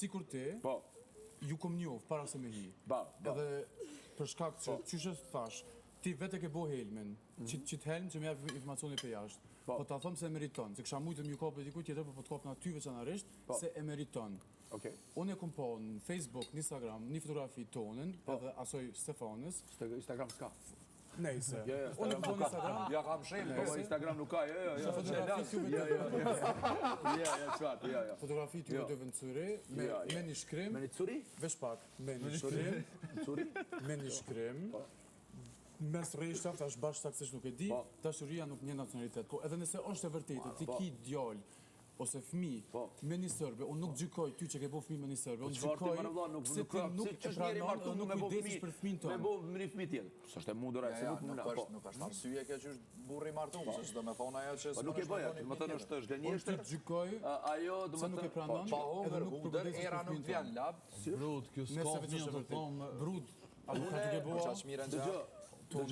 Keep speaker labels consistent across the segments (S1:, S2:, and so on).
S1: sikur ti,
S2: Po.
S1: ju kom njohë para se me hi. Edhe për shkak që qyshe thash, ti vetë e ke bo helmin, që helm që me jap informacioni për jashtë. Po ta thom se e meriton, se kisha mujtë m'ju kapë dikuj tjetër, po të kapë në ty veçanarisht, se e meriton. Unë e kom po në Facebook, në Instagram, një fotografi tonën, edhe asoj Stefanës.
S2: Instagram s'ka.
S1: Nejse. Unë e kom po në Instagram.
S2: Ja kam shenjë, po Instagram nuk ka,
S1: Fotografi t'ju të vëndësuri, me një shkrim.
S2: Me një curi?
S1: Vesh pak, me një shkrim. Me një shkrim. Mes rreshta, tash bashkë saksisht nuk e di, dashuria nuk një nacionalitet. Po edhe nëse është e vërtetë, ti ki djallë, ose fmi, me një sërbe, unë nuk gjykoj ty që ke bo fmi me një sërbe, unë gjykoj se ti nuk e pranon dhe nuk kujdesesh për fmin tonë.
S2: Me bo me një fmi tjetër. Së është e mundur e se nuk muna.
S3: Nuk është arsye kjo që është burri martum, se që do me thonë ajo që...
S2: Nuk e bëja, më thënë është gënjeshtër.
S1: Unë të gjykoj se nuk e pranon edhe nuk kujdesesh
S3: era
S1: për
S3: nuk
S1: fmin
S3: vjen
S1: tonë.
S3: lab.
S4: Brud, kjo s'ka fëmijë të thonë.
S1: Brud, a nuk ka të ke boa?
S2: Kjo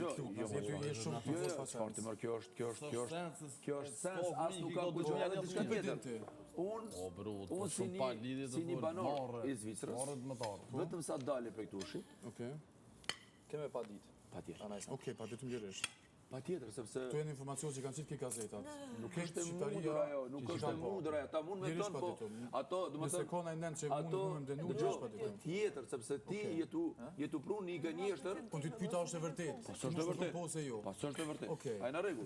S2: është sens, as nuk ka kujtëja dhe diçka tjetër. Unë si një banor i Zvicrës, vetëm sa dali për këtu ushi.
S3: Keme pa ditë.
S2: Pa tjetër.
S1: Oke, pa ditë mbjërisht.
S2: Pa tjetër, sepse...
S1: Tu e në informacion që kanë qitë ki gazetat.
S2: Nuk është e mundur ajo, nuk është e mundur ajo. Ta mund me tonë, po... Ato, du më
S1: nëse kona i nënë që mund me mdenu, është pa ditë.
S2: Tjetër, sepse ti jetu pru një gënjeshtër...
S1: Po ty të pyta është e vërtet.
S2: Pa së është e vërtet. Pa së është e vërtet. A e në regu?